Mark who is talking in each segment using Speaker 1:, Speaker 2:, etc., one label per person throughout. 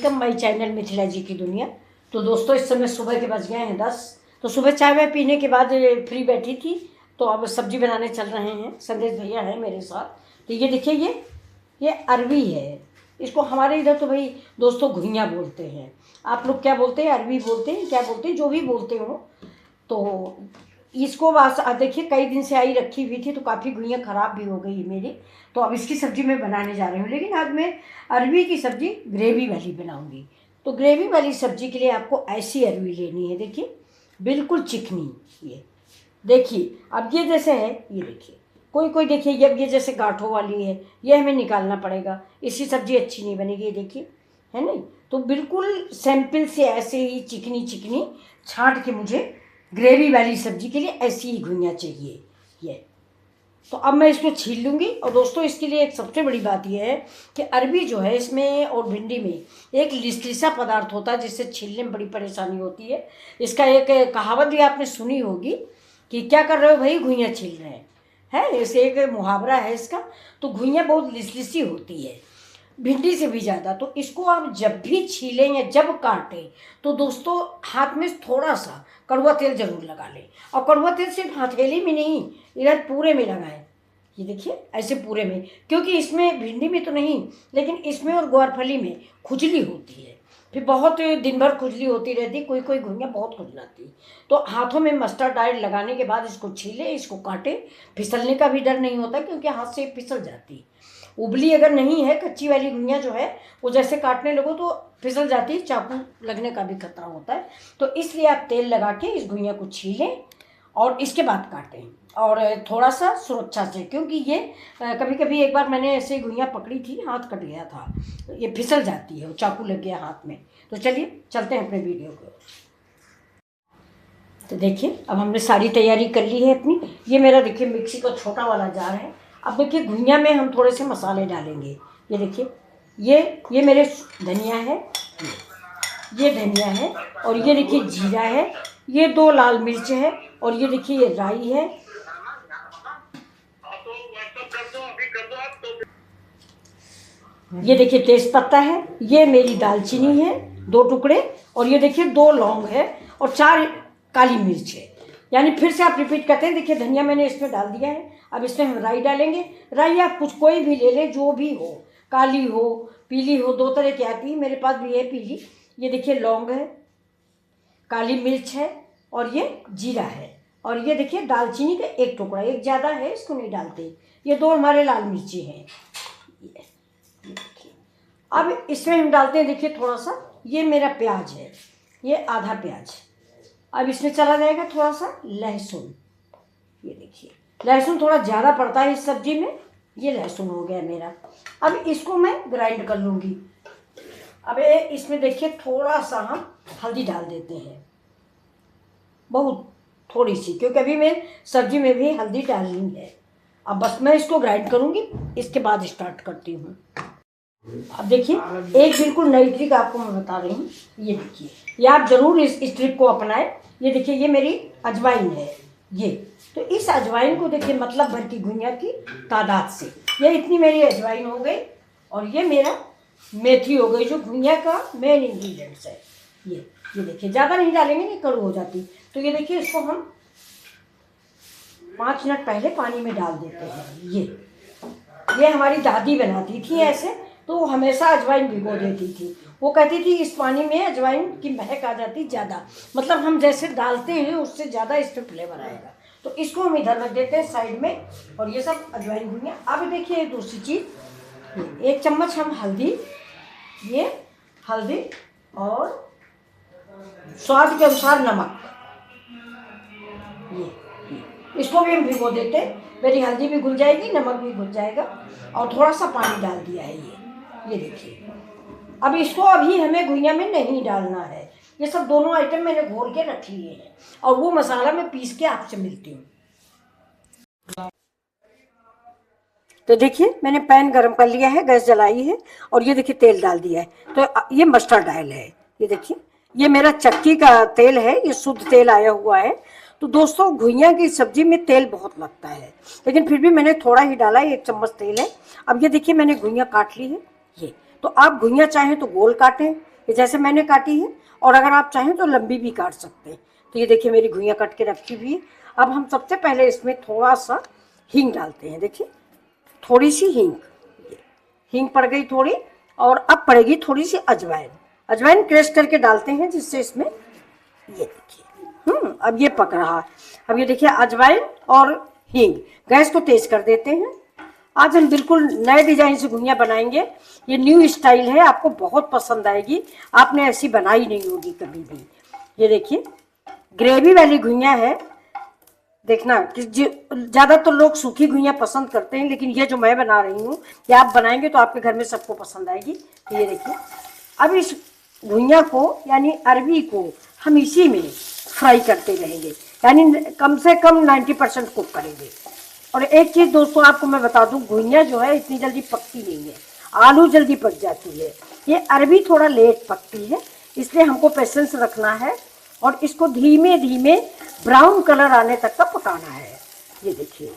Speaker 1: Welcome my channel Mithila जी की दुनिया। तो दोस्तों इस समय सुबह के बज गए हैं 10। तो सुबह चाय वाय पीने के बाद फ्री बैठी थी, तो अब सब्जी बनाने चल रहे हैं। संदेश भैया है मेरे साथ। तो ये देखिए, ये अरवी है। इसको हमारे इधर तो भाई दोस्तों घुइयाँ बोलते हैं। आप लोग क्या बोलते हैं? अरवी बोलते हैं, क्या बोलते हैं, जो भी बोलते हो। तो इसको बस देखिए कई दिन से आई रखी हुई थी, तो काफ़ी घुइयाँ ख़राब भी हो गई मेरी। तो अब इसकी सब्ज़ी मैं बनाने जा रही हूँ, लेकिन आज मैं अरवी की सब्ज़ी ग्रेवी वाली बनाऊँगी। तो ग्रेवी वाली सब्ज़ी के लिए आपको ऐसी अरवी लेनी है, देखिए बिल्कुल चिकनी। ये देखिए, अब ये जैसे है, ये देखिए कोई कोई देखिए ये जैसे गांठों वाली है, ये हमें निकालना पड़ेगा, इसकी सब्ज़ी अच्छी नहीं बनेगी। ये देखिए, है नहीं? तो बिल्कुल सैंपल से ऐसे ही चिकनी चिकनी छांट के मुझे ग्रेवी वाली सब्ज़ी के लिए ऐसी ही घुइयाँ चाहिए। ये तो अब मैं इसको छील लूँगी। और दोस्तों इसके लिए एक सबसे बड़ी बात यह है कि अरबी जो है इसमें और भिंडी में एक लिसलिसा पदार्थ होता है, जिससे छीलने में बड़ी परेशानी होती है। इसका एक कहावत भी आपने सुनी होगी कि क्या कर रहे हो भाई, घुइयाँ छील रहे हैं, है ऐसे एक मुहावरा है इसका। तो घुइयाँ बहुत लिसलिसी होती है, भिंडी से भी ज़्यादा। तो इसको आप जब भी छीलें या जब काटें तो दोस्तों हाथ में थोड़ा सा कड़वा तेल ज़रूर लगा लें। और कड़वा तेल सिर्फ हथेली में नहीं, इधर पूरे में लगाएं। ये देखिए ऐसे पूरे में, क्योंकि इसमें भिंडी में तो नहीं, लेकिन इसमें और ग्वारफली में खुजली होती है, फिर बहुत दिन भर खुजली होती रहती। कोई कोई घुइयाँ बहुत खुजलाती। तो हाथों में मस्टर्ड ऑयल लगाने के बाद इसको छीलें, इसको काटें। फिसलने का भी डर नहीं होता, क्योंकि हाथ से फिसल जाती। उबली अगर नहीं है, कच्ची वाली घुइयाँ जो है वो जैसे काटने लगो तो फिसल जाती है, चाकू लगने का भी खतरा होता है। तो इसलिए आप तेल लगा के इस घुइयाँ को छीलें और इसके बाद काटें, और थोड़ा सा सुरक्षा से, क्योंकि ये कभी कभी एक बार मैंने ऐसे घुइयाँ पकड़ी थी, हाथ कट गया था। ये फिसल जाती है, चाकू लग गया हाथ में। तो चलिए चलते हैं अपने वीडियो को। तो देखिए अब हमने सारी तैयारी कर ली है अपनी। ये मेरा देखिए मिक्सी का छोटा वाला जार है। अब देखिए घुइयाँ में हम थोड़े से मसाले डालेंगे। ये देखिए, ये मेरे धनिया है, ये धनिया है, और ये देखिए जीरा है, ये 2 लाल मिर्च है, और ये देखिए ये राई है, ये देखिए तेज पत्ता है, ये मेरी दालचीनी है 2 टुकड़े, और ये देखिए 2 लौंग है, और 4 काली मिर्च है। यानी फिर से आप रिपीट करते हैं। देखिए धनिया मैंने इसमें डाल दिया है। अब इसमें हम राई डालेंगे। राई आप कुछ कोई भी ले लें, जो भी हो, काली हो पीली हो, 2 तरह की आती है, मेरे पास भी है पीली। ये देखिए लौंग है, काली मिर्च है, और ये जीरा है, और ये देखिए दालचीनी का 1 टुकड़ा, एक ज़्यादा है इसको नहीं डालते। ये 2 हमारे लाल मिर्ची हैं। ये देखिए, अब इसमें हम डालते हैं, देखिए थोड़ा सा, ये मेरा प्याज है, ये आधा प्याज। अब इसमें चला जाएगा थोड़ा सा लहसुन। ये देखिए लहसुन थोड़ा ज़्यादा पड़ता है इस सब्जी में, ये लहसुन हो गया मेरा। अब इसको मैं ग्राइंड कर लूँगी। अब इसमें देखिए थोड़ा सा हम हल्दी डाल देते हैं, बहुत थोड़ी सी, क्योंकि अभी मैं सब्जी में भी हल्दी डालनी है। अब बस मैं इसको ग्राइंड करूँगी, इसके बाद स्टार्ट करती हूँ। अब देखिए एक बिल्कुल नई ट्रिक आपको मैं बता रही हूँ। ये देखिए, ये आप ज़रूर इस ट्रिक को अपनाएं। ये देखिए ये मेरी अजवाइन है, ये तो इस अजवाइन को देखिए मतलब भर की घुइयाँ की तादाद से ये इतनी मेरी अजवाइन हो गई, और ये मेरा मेथी हो गई, जो घुइयाँ का मेन इंग्रेडिएंट्स है। ये देखिए ज़्यादा नहीं डालेंगे, नहीं कड़ू हो जाती। तो ये देखिए इसको हम 5 मिनट पहले पानी में डाल देते हैं। ये हमारी दादी बनाती थी ऐसे, तो वो हमेशा अजवाइन भिगो देती थी। वो कहती थी इस पानी में अजवाइन की महक आ जाती ज़्यादा, मतलब हम जैसे डालते हैं उससे ज़्यादा इसमें फ्लेवर आएगा। तो इसको हम इधर रख देते हैं साइड में, और ये सब अजवाइन भुनिया। अब देखिए दूसरी चीज़, 1 चम्मच हम हल्दी, ये हल्दी, और स्वाद के अनुसार नमक, ये इसको भी हम भिगो देते हैं। मेरी हल्दी भी घुल जाएगी, नमक भी घुल जाएगा, और थोड़ा सा पानी डाल दिया है। ये देखिए, अब इसको अभी हमें घुइयाँ में नहीं डालना है। ये सब दोनों आइटम मैंने घोल के रख लिए हैं, और वो मसाला मैं पीस के आपसे मिलती हूँ। तो देखिए मैंने पैन गरम कर लिया है, गैस जलाई है, और ये देखिए तेल डाल दिया है। तो ये मस्टर्ड ऑयल है, ये देखिए ये मेरा चक्की का तेल है, ये शुद्ध तेल आया हुआ है। तो दोस्तों घुइयाँ की सब्जी में तेल बहुत लगता है, लेकिन फिर भी मैंने थोड़ा ही डाला है, 1 चम्मच तेल है। अब ये देखिए मैंने घुइयाँ काट ली है। ये तो आप घुइयाँ चाहें तो गोल काटें, ये जैसे मैंने काटी है, और अगर आप चाहें तो लंबी भी काट सकते हैं। तो ये देखिए मेरी घुइयाँ कट के रखी हुई है। अब हम सबसे पहले इसमें थोड़ा सा हींग डालते हैं। देखिए थोड़ी सी हींग, हींग पड़ गई थोड़ी, और अब पड़ेगी थोड़ी सी अजवाइन। अजवाइन क्रश करके डालते हैं जिससे इसमें, ये देखिए अब ये पक रहा है। अब ये देखिए अजवाइन और हींग। गैस को तेज कर देते हैं। आज हम बिल्कुल नए डिजाइन से घुइयाँ बनाएंगे। ये न्यू स्टाइल है, आपको बहुत पसंद आएगी। आपने ऐसी बनाई नहीं होगी कभी भी। ये देखिए ग्रेवी वाली घुइयाँ है। देखना कि ज़्यादातर लोग सूखी घुइयाँ पसंद करते हैं, लेकिन ये जो मैं बना रही हूँ ये आप बनाएंगे तो आपके घर में सबको पसंद आएगी। तो ये देखिए अब इस घुइयाँ को यानी अरबी को हम इसी में फ्राई करते रहेंगे, यानी कम से कम 90% कुक करेंगे। और एक चीज़ दोस्तों आपको मैं बता दूं, घुइयाँ जो है इतनी जल्दी पकती नहीं है। आलू जल्दी पक जाती है, ये अरबी थोड़ा लेट पकती है, इसलिए हमको पेशेंस रखना है और इसको धीमे धीमे ब्राउन कलर आने तक का पकाना है। ये देखिए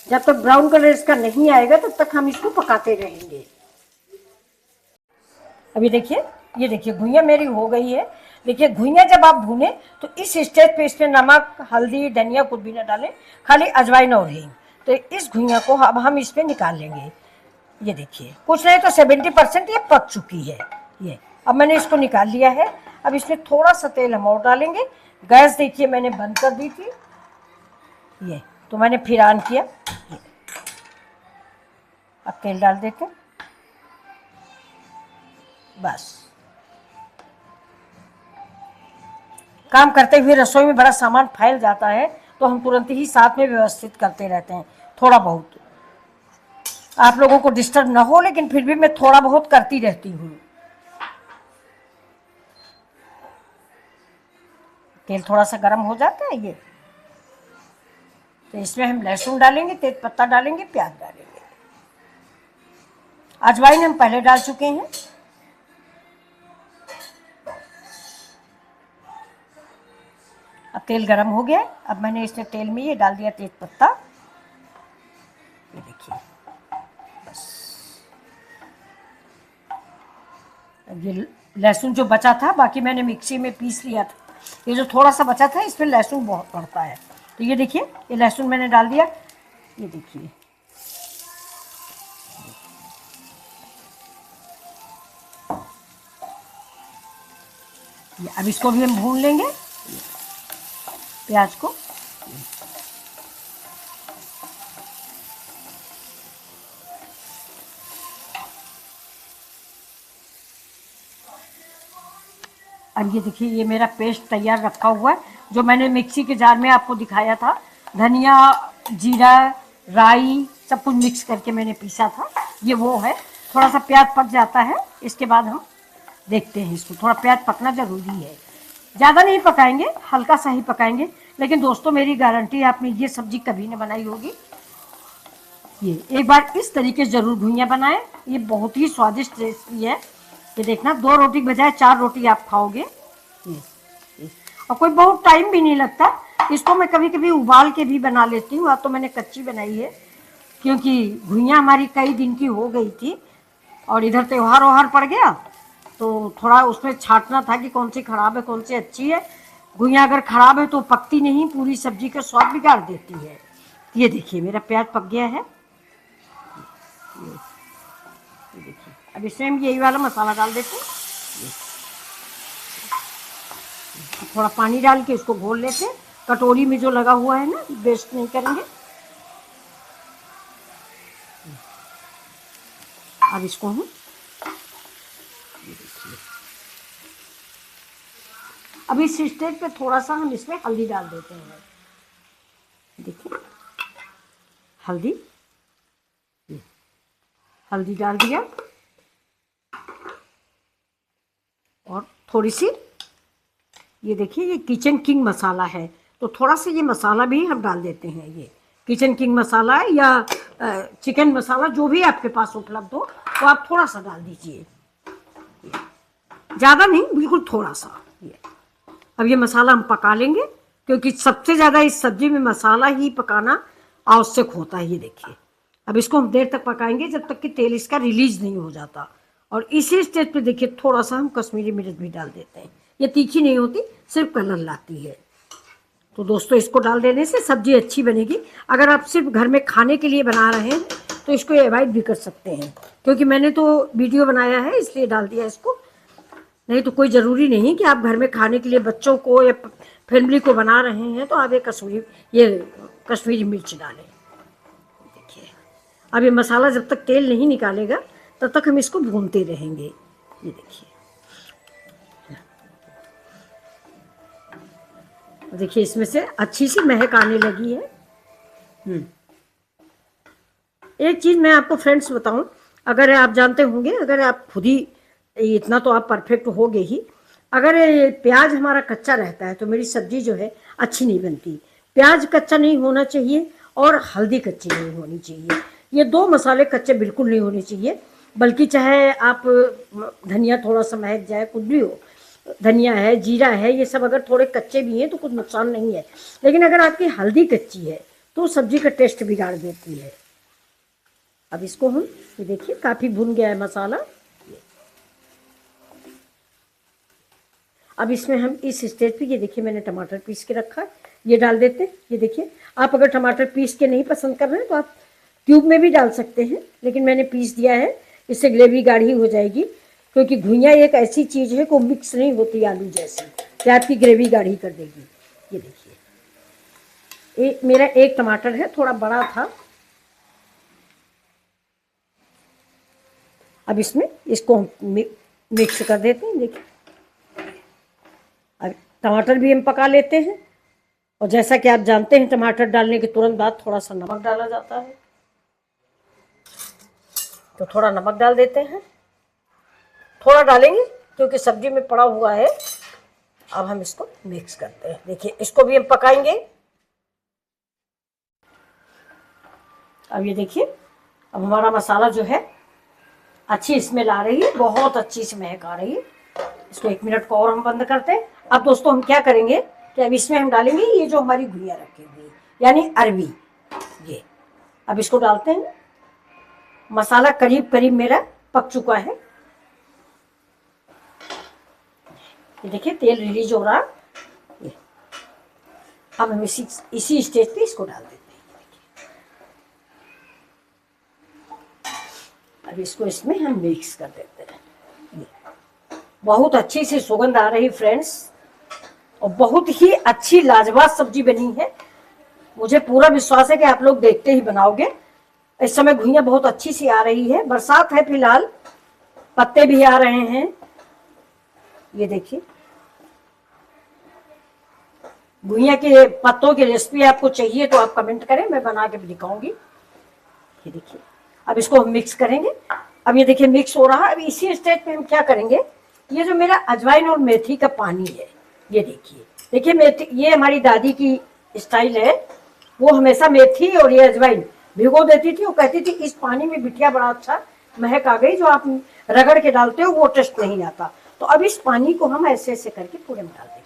Speaker 1: जब तक ब्राउन कलर इसका नहीं आएगा तब तक हम इसको पकाते रहेंगे। अभी देखिए ये देखिए घुइयाँ मेरी हो गई है। देखिए घुइयाँ जब आप भूने तो इस स्टेज पे इसमें नमक, हल्दी, धनिया कुछ भी न डालें, खाली अजवाइन और हींग। तो इस घुइयाँ को अब हम इस पे निकाल लेंगे। ये देखिए कुछ नहीं तो 70% ये पक चुकी है। ये अब मैंने इसको निकाल लिया है। अब इसमें थोड़ा सा तेल हम और डालेंगे। गैस देखिए मैंने बंद कर दी थी, ये तो मैंने फिर ऑन किया। ये अब तेल डाल देते, बस। काम करते हुए रसोई में बड़ा सामान फैल जाता है तो हम तुरंत ही साथ में व्यवस्थित करते रहते हैं। थोड़ा बहुत आप लोगों को डिस्टर्ब ना हो, लेकिन फिर भी मैं थोड़ा बहुत करती रहती हूँ। तेल थोड़ा सा गर्म हो जाता है, ये तो इसमें हम लहसुन डालेंगे, तेज पत्ता डालेंगे, प्याज डालेंगे। अजवाइन हम पहले डाल चुके हैं। अब तेल गरम हो गया। अब मैंने इसमें तेल में ये डाल दिया तेज पत्ता। ये देखिए बस। ये लहसुन जो बचा था, बाकी मैंने मिक्सी में पीस लिया था। ये जो थोड़ा सा बचा था इसमें लहसुन बहुत पड़ता है। तो ये देखिए ये लहसुन मैंने डाल दिया। ये देखिए अब इसको भी हम भून लेंगे, प्याज को। अब ये देखिए ये मेरा पेस्ट तैयार रखा हुआ है, जो मैंने मिक्सी के जार में आपको दिखाया था। धनिया, जीरा, राई सब कुछ मिक्स करके मैंने पीसा था, ये वो है। थोड़ा सा प्याज पक जाता है, इसके बाद हम देखते हैं इसको। थोड़ा प्याज पकना ज़रूरी है, ज़्यादा नहीं पकाएंगे, हल्का सा ही पकाएंगे। लेकिन दोस्तों मेरी गारंटी है आपने ये सब्जी कभी नहीं बनाई होगी। ये एक बार इस तरीके से ज़रूर घुइयाँ बनाएं, ये बहुत ही स्वादिष्ट रेसिपी है। ये देखना 2 रोटी के बजाय 4 रोटी आप खाओगे। ये और कोई बहुत टाइम भी नहीं लगता। इसको मैं कभी कभी उबाल के भी बना लेती हूँ। अब तो मैंने कच्ची बनाई है क्योंकि घुइयाँ हमारी कई दिन की हो गई थी और इधर त्योहार वहार पड़ गया तो थोड़ा उसमें छांटना था कि कौन सी खराब है कौन सी अच्छी है। घुइयाँ अगर खराब है तो पकती नहीं, पूरी सब्जी का स्वाद बिगाड़ देती है। ये देखिए मेरा प्याज पक गया है। ये देखिए अब इसमें हम यही वाला मसाला डाल देते हैं। थोड़ा पानी डाल के इसको घोल लेते हैं। कटोरी में जो लगा हुआ है ना, वेस्ट नहीं करेंगे। अब इसको हम अब इस स्टेज पे थोड़ा सा हम इसमें हल्दी डाल देते हैं। देखिए हल्दी, हल्दी डाल दिया और थोड़ी सी ये देखिए ये किचन किंग मसाला है तो थोड़ा सा ये मसाला भी हम डाल देते हैं। ये किचन किंग मसाला या चिकन मसाला जो भी आपके पास उपलब्ध हो तो आप थोड़ा सा डाल दीजिए, ज़्यादा नहीं, बिल्कुल थोड़ा सा। ये अब ये मसाला हम पका लेंगे क्योंकि सबसे ज़्यादा इस सब्जी में मसाला ही पकाना आवश्यक होता है। ये देखिए अब इसको हम देर तक पकाएंगे जब तक कि तेल इसका रिलीज नहीं हो जाता और इसी स्टेज पे देखिए थोड़ा सा हम कश्मीरी मिर्च भी डाल देते हैं। ये तीखी नहीं होती, सिर्फ कलर लाती है। तो दोस्तों इसको डाल देने से सब्जी अच्छी बनेगी। अगर आप सिर्फ घर में खाने के लिए बना रहे हैं तो इसको अवॉइड भी कर सकते हैं, क्योंकि मैंने तो वीडियो बनाया है इसलिए डाल दिया इसको। नहीं तो कोई ज़रूरी नहीं कि आप घर में खाने के लिए बच्चों को या फैमिली को बना रहे हैं तो आप ये कश्मीरी मिर्च डालें। देखिए अब ये मसाला जब तक तेल नहीं निकालेगा तब तक हम इसको भूनते रहेंगे। ये देखिए इसमें से अच्छी सी महक आने लगी है। एक चीज़ मैं आपको फ्रेंड्स बताऊं, अगर आप जानते होंगे, अगर आप खुद ही इतना तो आप परफेक्ट होगे ही, अगर प्याज हमारा कच्चा रहता है तो मेरी सब्जी जो है अच्छी नहीं बनती। प्याज कच्चा नहीं होना चाहिए और हल्दी कच्ची नहीं होनी चाहिए। ये दो मसाले कच्चे बिल्कुल नहीं होने चाहिए, बल्कि चाहे आप धनिया थोड़ा सा महक जाए, कुछ भी हो, धनिया है, जीरा है, ये सब अगर थोड़े कच्चे भी हैं तो कुछ नुकसान नहीं है। लेकिन अगर आपकी हल्दी कच्ची है तो सब्जी का टेस्ट बिगाड़ देती है। अब इसको हम, ये देखिए काफ़ी भुन गया है मसाला। अब इसमें हम इस स्टेज पे, ये देखिए मैंने टमाटर पीस के रखा है, ये डाल देते हैं। ये देखिए आप अगर टमाटर पीस के नहीं पसंद कर रहे हैं तो आप क्यूब में भी डाल सकते हैं, लेकिन मैंने पीस दिया है, इससे ग्रेवी गाढ़ी हो जाएगी। क्योंकि घुइयाँ एक ऐसी चीज़ है को मिक्स नहीं होती आलू जैसी, कि आपकी ग्रेवी गाढ़ी कर देगी। ये देखिए मेरा एक टमाटर है, थोड़ा बड़ा था। अब इसमें इसको मिक्स कर देते हैं। देखिए अब टमाटर भी हम पका लेते हैं, और जैसा कि आप जानते हैं टमाटर डालने के तुरंत बाद थोड़ा सा नमक डाला जाता है, तो थोड़ा नमक डाल देते हैं। थोड़ा डालेंगे क्योंकि सब्जी में पड़ा हुआ है। अब हम इसको मिक्स करते हैं। देखिए इसको भी हम पकाएंगे। अब ये देखिए अब हमारा मसाला जो है अच्छी स्मेल आ रही है, बहुत अच्छी सी महक आ रही है। इसको 1 मिनट को और हम बंद करते हैं। अब दोस्तों हम क्या करेंगे कि अब इसमें हम डालेंगे ये जो हमारी घुइयाँ रखी हुई यानी अरवी, ये अब इसको डालते हैं। मसाला करीब करीब मेरा पक चुका है। ये देखिए तेल रिलीज हो रहा है। अब हम इसी स्टेज पे इसको डाल देते हैं। अब इसको इसमें हम मिक्स कर देते हैं। बहुत अच्छी सी सुगंध आ रही फ्रेंड्स, और बहुत ही अच्छी लाजवाब सब्जी बनी है। मुझे पूरा विश्वास है कि आप लोग देखते ही बनाओगे। इस समय घुइयाँ बहुत अच्छी सी आ रही है, बरसात है फिलहाल, पत्ते भी आ रहे हैं। ये देखिए घुइयाँ के पत्तों की रेसिपी आपको चाहिए तो आप कमेंट करें, मैं बना के भी दिखाऊंगी। ये देखिए अब इसको हम मिक्स करेंगे। अब ये देखिए मिक्स हो रहा है। अब इसी स्टेज पे हम क्या करेंगे, ये जो मेरा अजवाइन और मेथी का पानी है, ये देखिए मेथी, ये हमारी दादी की स्टाइल है। वो हमेशा मेथी और ये अजवाइन भिगो देती थी। वो कहती थी इस पानी में बिटिया बड़ा अच्छा महक आ गई, जो आप रगड़ के डालते हो वो टेस्ट नहीं आता। तो अब इस पानी को हम ऐसे ऐसे करके पूरे में डाल देंगे।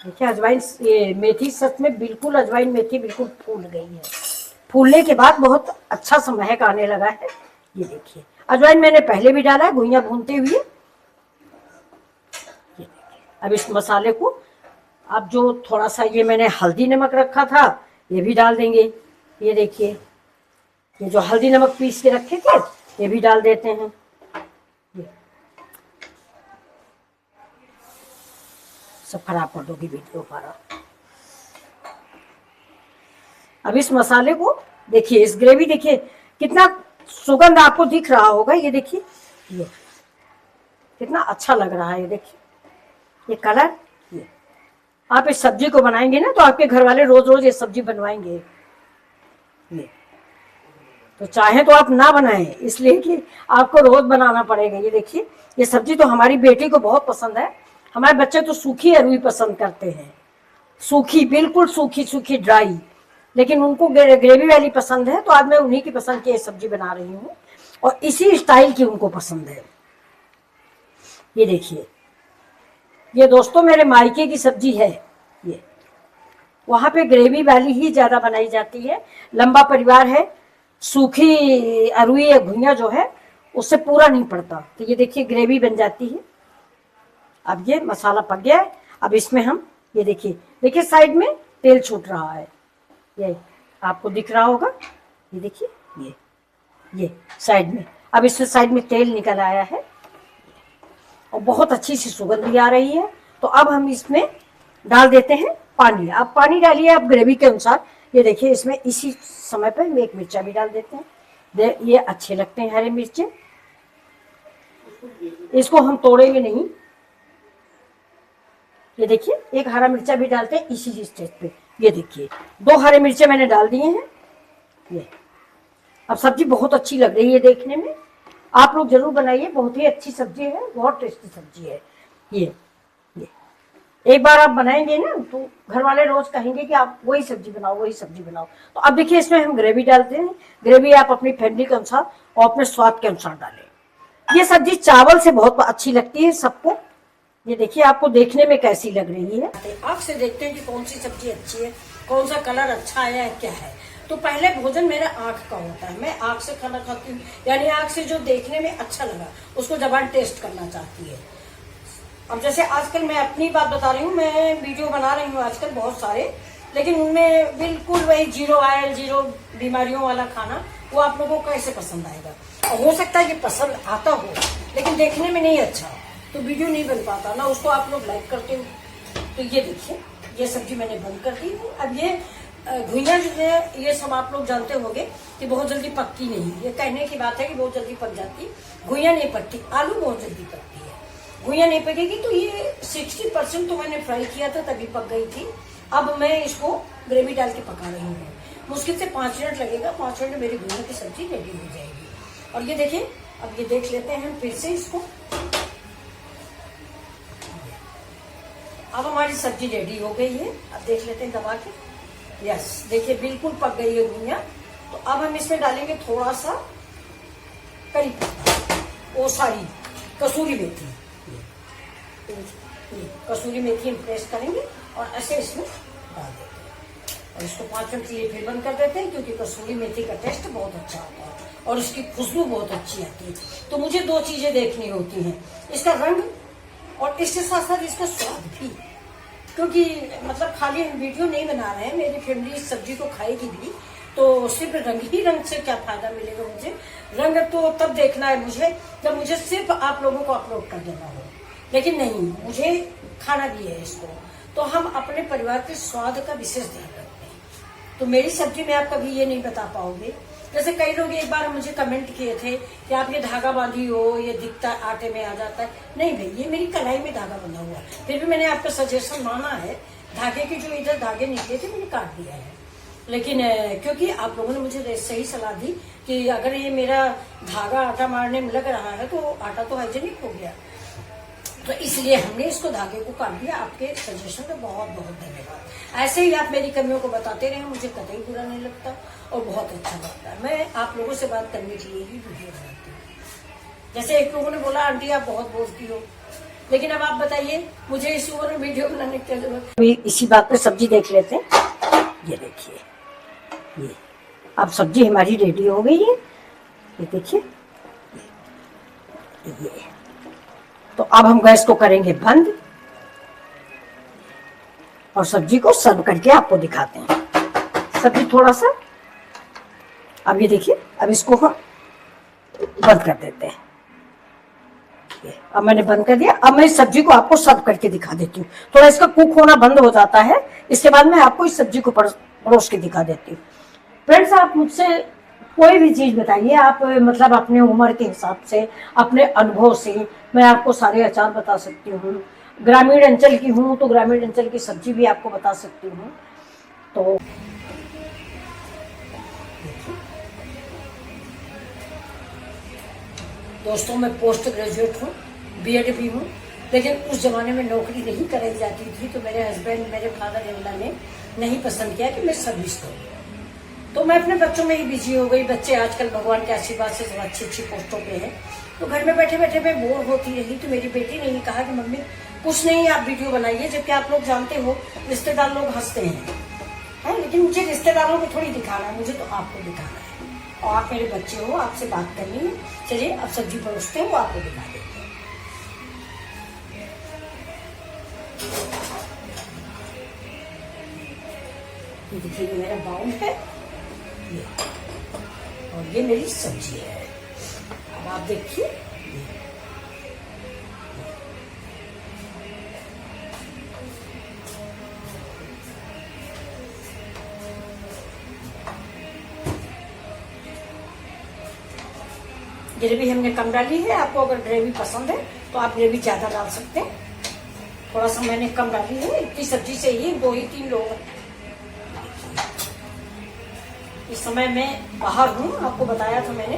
Speaker 1: देखिए अजवाइन, ये मेथी सच में बिल्कुल, अजवाइन मेथी बिल्कुल फूल गई है। फूलने के बाद बहुत अच्छा सा महक आने लगा है। ये देखिए अजवाइन मैंने पहले भी डाला है घुइयाँ भूनते हुए। अब इस मसाले को, अब जो थोड़ा सा ये मैंने हल्दी नमक रखा था ये भी डाल देंगे। ये देखिए ये जो हल्दी नमक पीस के रखे थे ये भी डाल देते हैं। सब खराब कर दोगी वीडियो हमारा। अब इस मसाले को देखिए, इस ग्रेवी देखिए कितना सुगंध आपको दिख रहा होगा। ये देखिए ये कितना अच्छा लग रहा है। ये देखिए ये कलर, ये आप इस सब्जी को बनाएंगे ना तो आपके घर वाले रोज रोज ये सब्जी बनवाएंगे। ये तो चाहे तो आप ना बनाएं, इसलिए कि आपको रोज बनाना पड़ेगा। ये देखिए ये सब्जी तो हमारी बेटी को बहुत पसंद है। हमारे बच्चे तो सूखी अरवी पसंद करते हैं, सूखी, बिल्कुल सूखी सूखी ड्राई, लेकिन उनको ग्रेवी वाली पसंद है। तो आज मैं उन्हीं की पसंद की सब्जी बना रही हूँ और इसी स्टाइल की उनको पसंद है। ये देखिए ये दोस्तों मेरे मायके की सब्जी है। ये वहाँ पे ग्रेवी वाली ही ज़्यादा बनाई जाती है। लंबा परिवार है, सूखी अरुई या घुइयाँ जो है उससे पूरा नहीं पड़ता। तो ये देखिए ग्रेवी बन जाती है। अब ये मसाला पक गया है। अब इसमें हम ये देखिए साइड में तेल छूट रहा है, ये आपको दिख रहा होगा, ये देखिए ये साइड में। अब इसमें साइड में तेल निकल आया है और बहुत अच्छी सी सुगंध भी आ रही है। तो अब हम इसमें डाल देते हैं पानी। आप पानी डालिए आप ग्रेवी के अनुसार। ये देखिए इसमें इसी समय पे हम एक मिर्चा भी डाल देते हैं। ये अच्छे लगते हैं हरे मिर्चे, इसको हम तोड़ेंगे नहीं। ये देखिए एक हरा मिर्चा भी डालते हैं इसी स्टेज पे। ये देखिए 2 हरे मिर्चे मैंने डाल दिए हैं। ये अब सब्जी बहुत अच्छी लग रही है देखने में। आप लोग जरूर बनाइए, बहुत ही अच्छी सब्जी है, बहुत टेस्टी सब्जी है। ये एक बार आप बनाएंगे ना तो घर वाले रोज कहेंगे कि आप वही सब्जी बनाओ, वही सब्जी बनाओ। तो अब देखिए इसमें हम ग्रेवी डालते हैं। ग्रेवी आप अपनी फैमिली के अनुसार और अपने स्वाद के अनुसार डालें। ये सब्जी चावल से बहुत अच्छी लगती है सबको। ये देखिए आपको देखने में कैसी लग रही है। आँख से देखते हैं कि कौन सी सब्जी अच्छी है, कौन सा कलर अच्छा आया है, क्या है। तो पहले भोजन मेरा आँख का होता है। मैं आँख से खाना खाती हूँ, यानी आँख से जो देखने में अच्छा लगा उसको जबान टेस्ट करना चाहती है। अब जैसे आजकल मैं अपनी बात बता रही हूँ, मैं वीडियो बना रही हूँ आजकल बहुत सारे, लेकिन उनमें बिल्कुल वही 0 ऑयल 0 बीमारियों वाला खाना, वो आप लोगों को कैसे पसंद आएगा। और हो सकता है कि पसंद आता हो लेकिन देखने में नहीं अच्छा हो, तो वीडियो नहीं बन पाता ना, उसको आप लोग लाइक करते हो। तो ये देखिए ये सब्जी मैंने बंद कर दी। अब ये घुइयां जो है ये सब आप लोग जानते होंगे कि बहुत जल्दी पकती नहीं। ये कहने की बात है कि बहुत जल्दी पक जाती, घुइयां नहीं पकती। आलू बहुत जल्दी पकती है, घुइयां नहीं पकेगी। तो ये 60% तो मैंने फ्राई किया था तभी पक गई थी। अब मैं इसको ग्रेवी डाल के पका रही हूँ। मुश्किल से 5 मिनट लगेगा, 5 मिनट में मेरी घुइयां की सब्जी रेडी हो जाएगी। और ये देखिए अब ये देख लेते हैं फिर से इसको। अब हमारी सब्जी रेडी हो गई है। अब देख लेते हैं दबा के। यस देखिए बिल्कुल पक गई है घुइयां। तो अब हम इसमें डालेंगे थोड़ा सा करी पत्ता, कसूरी मेथी। कसूरी मेथी हम पेस्ट करेंगे और ऐसे इसमें डाल देते हैं और इसको 5 मिनट के लिए फिर बंद कर देते हैं, क्योंकि कसूरी मेथी का टेस्ट बहुत अच्छा होता है और इसकी खुशबू बहुत अच्छी आती है। तो मुझे 2 चीजें देखनी होती हैं, इसका रंग और इसके साथ साथ इसका स्वाद भी। क्योंकि मतलब खाली हम वीडियो नहीं बना रहे हैं, मेरी फैमिली इस सब्जी को खाएगी भी, तो सिर्फ रंग से क्या फायदा मिलेगा मुझे। रंग तो तब देखना है मुझे जब मुझे सिर्फ आप लोगों को अपलोड कर देना हो, लेकिन नहीं, मुझे खाना भी है इसको। तो हम अपने परिवार के स्वाद का विशेष ध्यान रखते हैं। तो मेरी सब्जी में आप कभी ये नहीं बता पाओगे। जैसे कई लोग एक बार मुझे कमेंट किए थे कि आप ये धागा बांधी हो, ये दिखता आटे में आ जाता है। नहीं भाई, ये मेरी कलाई में धागा बंधा हुआ है। फिर भी मैंने आपका सजेशन माना है। धागे के जो इधर धागे निकले थे मैंने काट दिया है, लेकिन क्योंकि आप लोगों ने मुझे सही सलाह दी कि अगर ये मेरा धागा आटा मारने में लग रहा है तो आटा तो हाइजेनिक हो गया, तो इसलिए हमने इसको धागे को काट दिया। आपके सजेशन का बहुत बहुत धन्यवाद। ऐसे ही आप मेरी कमियों को बताते रहे, मुझे कतई बुरा नहीं लगता और बहुत अच्छा लगता है। मैं आप लोगों से बात करने के लिए ही वीडियो बनाती हूँ। जैसे एक लोगों ने बोला आंटी आप बहुत बोलती हो, लेकिन अब आप बताइए मुझे इस उम्र में वीडियो बनाने की जरूरत। अभी इसी बात पे सब्जी देख लेते हैं। ये देखिए ये अब सब्जी हमारी रेडी हो गई है। ये देखिए ये। तो अब हम गैस को करेंगे बंद और सब्जी को सर्व करके आपको दिखाते हैं। सब्जी थोड़ा सा, अब ये देखिए, अब इसको हम बंद कर देते हैं। अब मैंने बंद कर दिया। अब मैं इस सब्जी को आपको सर्व करके दिखा देती हूँ। थोड़ा इसका कुक होना बंद हो जाता है, इसके बाद मैं आपको इस सब्जी को परोस के दिखा देती हूँ। फ्रेंड्स आप मुझसे कोई भी चीज बताइए, आप मतलब अपने उम्र के हिसाब से, अपने अनुभव से मैं आपको सारे अचार बता सकती हूँ। ग्रामीण अंचल की हूँ तो ग्रामीण अंचल की सब्जी भी आपको बता सकती हूँ। तो दोस्तों मैं पोस्ट ग्रेजुएट हूँ, बीएड भी हूँ, लेकिन उस जमाने में नौकरी नहीं कराई जाती थी, तो मेरे हस्बैंड, मेरे फादर इन लॉ ने नहीं पसंद किया कि मैं सर्विस करूँ। तो मैं अपने बच्चों में ही बिजी हो गई। बच्चे आजकल भगवान के आशीर्वाद से सब अच्छी अच्छी पोस्टों पे हैं। तो घर में बैठे बैठे मैं बोर होती रही, तो मेरी बेटी ने ही कहा कि मम्मी कुछ नहीं आप वीडियो बनाइए। जबकि आप लोग जानते हो रिश्तेदार लोग हंसते हैं, लेकिन मुझे रिश्तेदारों को थोड़ी दिखाना है, मुझे तो आपको दिखाना है। और आप मेरे बच्चे हो, आपसे बात करनी है। चलिए अब सब्जी परोसते हैं, वो आपको दिखा देते हैं। ये देखिए, ये मेरा बाउल है ये, और ये मेरी सब्जी है। अब आप देखिए, ग्रेवी हमने कम डाली है। आपको अगर ग्रेवी पसंद है तो आप ग्रेवी ज्यादा डाल सकते हैं। थोड़ा सा मैंने कम डाली है, इतनी सब्जी से ही 2 ही 3 लोग। इस समय मैं बाहर हूँ, आपको बताया था मैंने।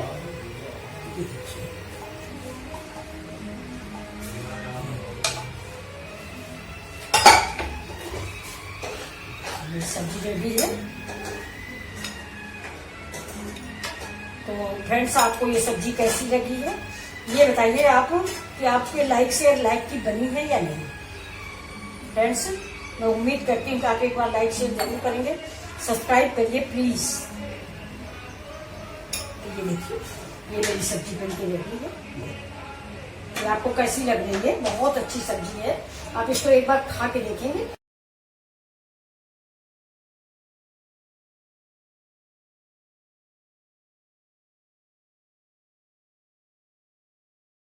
Speaker 1: ये सब्जी रेडी है। तो फ्रेंड्स, आपको ये सब्जी कैसी लगी है ये बताइए आप, कि आपके लाइक की बनी है या नहीं। फ्रेंड्स, मैं उम्मीद करती हूँ कि आप एक बार लाइक शेयर जरूर करेंगे। सब्सक्राइब करिए प्लीज। तो ये देखिए, ये मेरी सब्जी बन के रेडी है। ये आपको कैसी लग रही है? बहुत अच्छी सब्जी है, आप इसको एक बार खा के देखेंगे।